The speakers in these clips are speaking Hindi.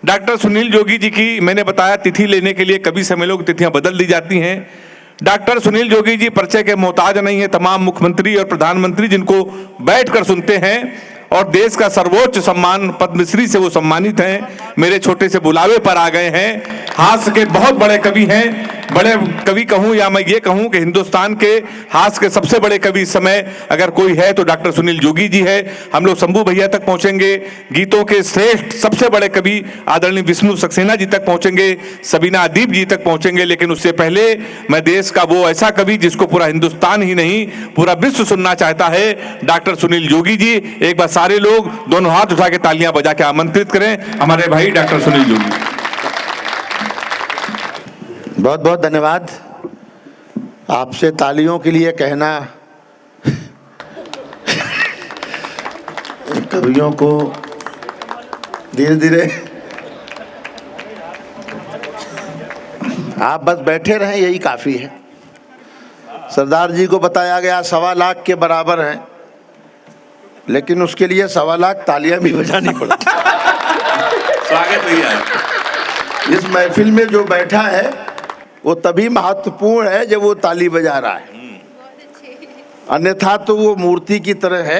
डॉक्टर सुनील जोगी जी की मैंने बताया तिथि लेने के लिए कभी समय लोग तिथियां बदल दी जाती हैं। डॉक्टर सुनील जोगी जी परिचय के मोहताज नहीं है तमाम मुख्यमंत्री और प्रधानमंत्री जिनको बैठकर सुनते हैं और देश का सर्वोच्च सम्मान पद्मश्री से वो सम्मानित हैं। मेरे छोटे से बुलावे पर आ गए हैं। हास्य के बहुत बड़े कवि हैं। बड़े कवि कहूं या मैं ये कहूं कि हिंदुस्तान के हास्य के सबसे बड़े कवि इस समय अगर कोई है तो डॉक्टर सुनील जोगी जी है। हम लोग शंभू भैया तक पहुंचेंगे। गीतों के श्रेष्ठ सबसे बड़े कवि आदरणीय विष्णु सक्सेना जी तक पहुंचेंगे, सबीना अदीब जी तक पहुंचेंगे। लेकिन उससे पहले मैं देश का वो ऐसा कवि जिसको पूरा हिंदुस्तान ही नहीं पूरा विश्व सुनना चाहता है, डॉक्टर सुनील जोगी जी। एक बार सारे लोग दोनों हाथ उठा के तालियां बजा के आमंत्रित करें हमारे भाई डॉक्टर सुनील जोगी। बहुत बहुत धन्यवाद। आपसे तालियों के लिए कहना कवियों को धीरे धीरे आप बस बैठे रहें यही काफ़ी है। सरदार जी को बताया गया 1.25 लाख के बराबर हैं, लेकिन उसके लिए 1.25 लाख तालियां भी बजानी पड़ती। स्वागत भैया। इस महफिल में जो बैठा है वो तभी महत्वपूर्ण है जब वो ताली बजा रहा है, अन्यथा तो वो मूर्ति की तरह है।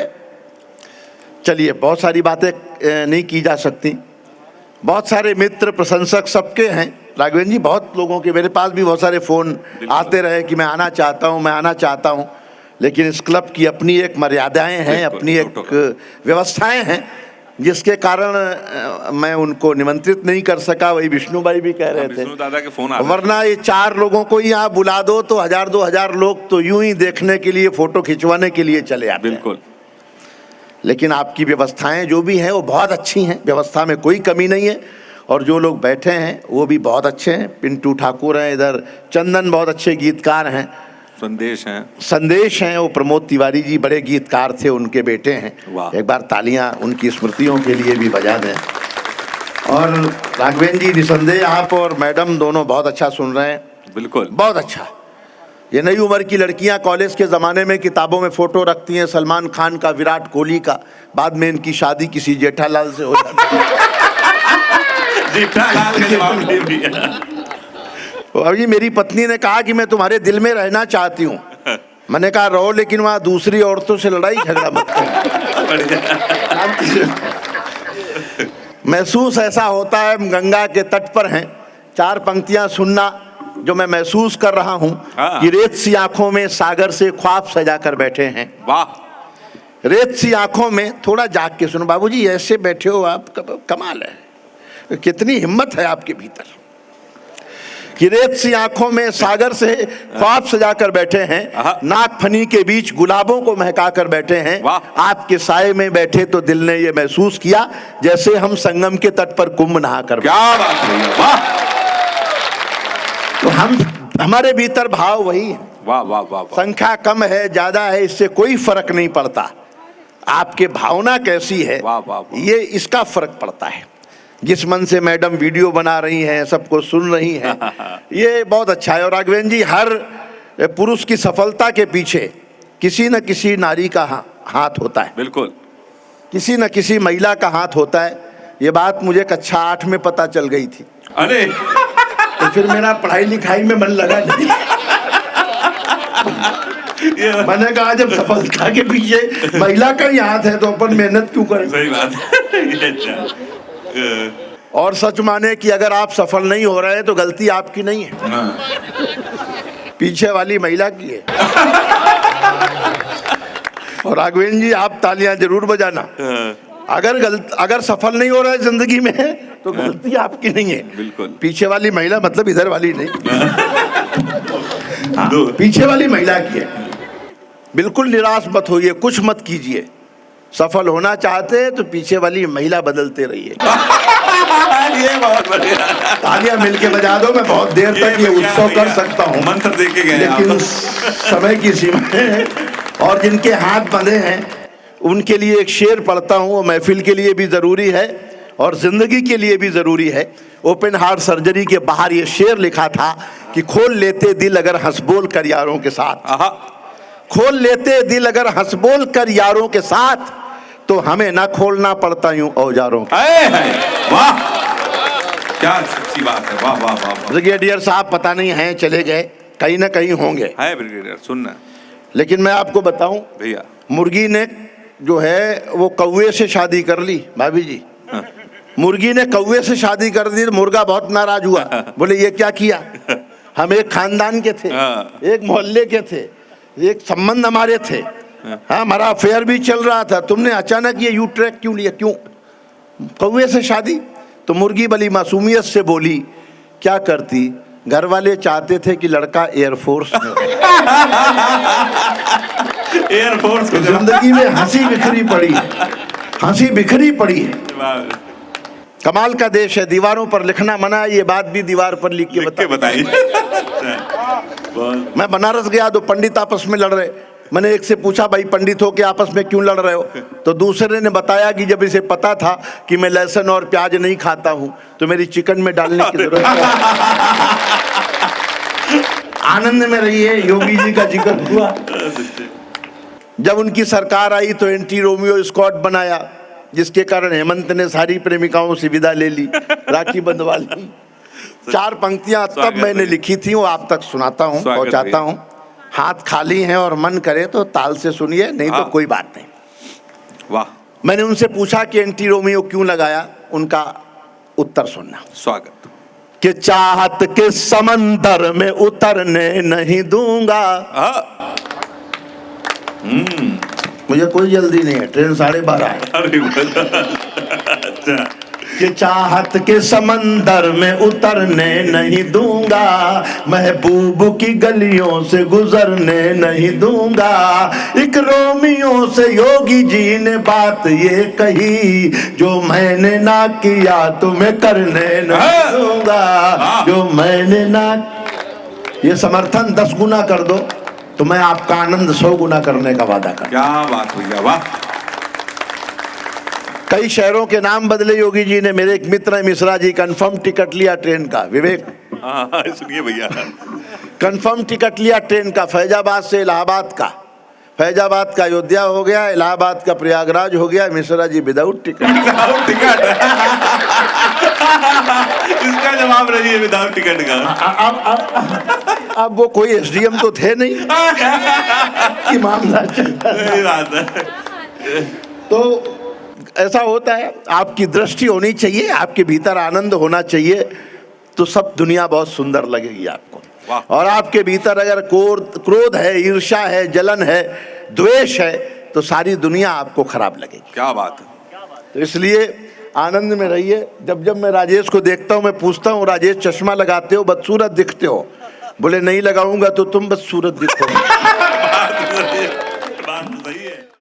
चलिए, बहुत सारी बातें नहीं की जा सकती। बहुत सारे मित्र प्रशंसक सबके हैं राघवेंद्र जी। बहुत लोगों के मेरे पास भी बहुत सारे फ़ोन आते रहे कि मैं आना चाहता हूँ, मैं आना चाहता हूँ, लेकिन इस क्लब की अपनी एक मर्यादाएं हैं, अपनी एक व्यवस्थाएं हैं, जिसके कारण मैं उनको निमंत्रित नहीं कर सका। वही विष्णु भाई भी कह रहे थे, दादा के फोन वरना ये 4 लोगों को ही यहाँ बुला दो तो 1000-2000 लोग तो यूं ही देखने के लिए, फोटो खिंचवाने के लिए चले आते हैं। बिल्कुल। लेकिन आपकी व्यवस्थाएं जो भी हैं वो बहुत अच्छी हैं, व्यवस्था में कोई कमी नहीं है। और जो लोग बैठे हैं वो भी बहुत अच्छे हैं। पिंटू ठाकुर हैं इधर, चंदन बहुत अच्छे गीतकार हैं, संदेश हैं, वो प्रमोद तिवारी जी बड़े गीतकार थे, उनके बेटे हैं। एक बार तालियां उनकी स्मृतियों के लिए भी बजा दें। और राघवेंद्र जी निसंदेह आप और मैडम दोनों बहुत अच्छा सुन रहे हैं। बिल्कुल, बहुत अच्छा। ये नई उम्र की लड़कियां कॉलेज के ज़माने में किताबों में फ़ोटो रखती हैं सलमान खान का, विराट कोहली का, बाद में इनकी शादी किसी जेठालाल से हो जाती है। जेठालाल का जवाब दे दिया। अभी मेरी पत्नी ने कहा कि मैं तुम्हारे दिल में रहना चाहती हूँ। मैंने कहा रहो, लेकिन वहाँ दूसरी औरतों से लड़ाई झगड़ा मत करो। महसूस ऐसा होता है, गंगा के तट पर हैं, 4 पंक्तियाँ सुनना जो मैं महसूस कर रहा हूँ कि रेत सी आंखों में सागर से ख्वाब सजा कर बैठे हैं। वाह। रेत सी आंखों में, थोड़ा जाग के सुनो बाबूजी, ऐसे बैठे हो आप, कमाल है, कितनी हिम्मत है आपके भीतर कि रेत सी आंखों में सागर से ख्वाब सजा कर बैठे हैं, नाक फनी के बीच गुलाबों को महका कर बैठे हैं। आपके साए में बैठे तो दिल ने ये महसूस किया जैसे हम संगम के तट पर कुंभ नहा कर। क्या बात है, वाह। तो हमारे भीतर भाव वही है। वाह वाह वाह। संख्या कम है ज्यादा है इससे कोई फर्क नहीं पड़ता, आपके भावना कैसी है ये इसका फर्क पड़ता है। जिस मन से मैडम वीडियो बना रही हैं, सबको सुन रही हैं, ये बहुत अच्छा है। और राघवेंद्र जी, हर पुरुष की सफलता के पीछे किसी न किसी नारी का हाथ होता है। बिल्कुल, किसी न किसी महिला का हाथ होता है। ये बात मुझे कक्षा 8 में पता चल गई थी। अरे तो फिर मेरा पढ़ाई लिखाई में मन लगा नहीं। मैंने कहा जब सफलता के पीछे महिला का ही हाथ है तो अपन मेहनत क्यों करें। सही बात। और सच माने कि अगर आप सफल नहीं हो रहे हैं तो गलती आपकी नहीं है, पीछे वाली महिला की है। और राघवेंद्र जी, आप तालियां जरूर बजाना। अगर सफल नहीं हो रहा है जिंदगी में तो गलती आपकी नहीं है। बिल्कुल, पीछे वाली महिला, मतलब इधर वाली नहीं, पीछे वाली महिला की है। बिल्कुल निराश मत होइए, कुछ मत कीजिए। सफल होना चाहते हैं तो पीछे वाली महिला बदलते रहिए। ये बहुत बढ़िया। तालियां मिलके बजा दो। मैं बहुत देर तक ये उत्सव कर सकता हूँ, मंत्र दे के गए, लेकिन समय की सीमा है। और जिनके हाथ बंधे हैं उनके लिए एक शेर पढ़ता हूँ, वो महफिल के लिए भी ज़रूरी है और ज़िंदगी के लिए भी ज़रूरी है। ओपन हार्ट सर्जरी के बाहर ये शेर लिखा था कि खोल लेते दिल अगर हंस बोल कर यारों के साथ, खोल लेते दिल अगर हंस बोल कर यारों के साथ, तो हमें ना खोलना पड़ता यूं औजारों के। वाह, क्या सच्ची बात है, वाह वाह वाह वाह। ब्रिगेडियर साहब पता नहीं हैं, चले गए, कहीं ना कहीं होंगे। है ब्रिगेडियर, सुनना लेकिन मैं आपको बताऊं, भैया, मुर्गी ने जो है वो कौवे से शादी कर ली, भाभी जी। मुर्गी ने कौवे से शादी कर दी, मुर्गा बहुत नाराज हुआ, बोले ये क्या किया, हम एक खानदान के थे, एक मोहल्ले के थे, एक संबंध हमारे थे, हाँ हमारा अफेयर भी चल रहा था, तुमने अचानक ये यू ट्रैक क्यों लिया, क्यों कौवे से शादी। तो मुर्गी बड़ी मासूमियत से बोली, क्या करती, घर वाले चाहते थे कि लड़का एयरफोर्स में हो। एयरफोर्स तो जिंदगी में हंसी बिखरी पड़ी है, हंसी बिखरी पड़ी है। कमाल का देश है, दीवारों पर लिखना मना है, ये बात भी दीवार पर लिख के बताइए। मैं बनारस गया तो पंडित आपस में लड़ रहे, मैंने एक से पूछा, भाई पंडित हो के आपस में क्यों लड़ रहे हो, तो दूसरे ने बताया कि जब इसे पता था कि मैं लहसुन और प्याज नहीं खाता हूं तो मेरी चिकन में डालने की जरूरत है। आनंद में रहिए, योगी जी का जिक्र हुआ। जब उनकी सरकार आई तो एंटी रोमियो स्क्वाड बनाया, जिसके कारण हेमंत ने सारी प्रेमिकाओं से विदा ले ली, राखी बंधवा ली। 4 पंक्तियां तब मैंने लिखी थी, वो आप तक सुनाता हूँ, पहुंचाता हूँ। हाथ खाली हैं और मन करे तो ताल से सुनिए, नहीं तो कोई बात नहीं। वाह। मैंने उनसे पूछा कि एंटी रोमियो क्यों लगाया, उनका उत्तर सुनना। स्वागत। कि चाहत के समंदर में उतरने नहीं दूंगा। मुझे कोई जल्दी नहीं है, ट्रेन 12:30 है। अच्छा। कि चाहत के समंदर में उतरने नहीं दूंगा, महबूब की गलियों से गुजरने नहीं दूंगा। एक रोमियो से योगी जी ने बात ये कही, जो मैंने ना किया तुम्हें करने नहीं दूंगा, जो मैंने ना। ये समर्थन 10 गुना कर दो तो मैं आपका आनंद 100 गुना करने का वादा कर। क्या बात हुई, वाह। कई शहरों के नाम बदले योगी जी ने। मेरे एक मित्र है मिश्रा जी, कंफर्म टिकट लिया ट्रेन का, विवेक, सुनिए भैया, कंफर्म टिकट लिया ट्रेन का, फैजाबाद से इलाहाबाद का, फैजाबाद का अयोध्या हो गया, इलाहाबाद का प्रयागराज हो गया। Mishra ji without ticket. Without ticket. इसका जवाब रही है विदाउट टिकट का। अब वो कोई एसडीएम तो थे नहीं कि मामला चलता है। तो ऐसा होता है, आपकी दृष्टि होनी चाहिए, आपके भीतर आनंद होना चाहिए, तो सब दुनिया बहुत सुंदर लगेगी आपको। और आपके भीतर अगर क्रोध है, ईर्ष्या है, जलन है, द्वेष है, तो सारी दुनिया आपको खराब लगेगी। क्या बात है। तो इसलिए आनंद में रहिए। जब जब मैं राजेश को देखता हूँ, मैं पूछता हूँ, राजेश चश्मा लगाते हो, बदसूरत दिखते हो। बोले नहीं लगाऊंगा तो तुम बदसूरत दिखोगे।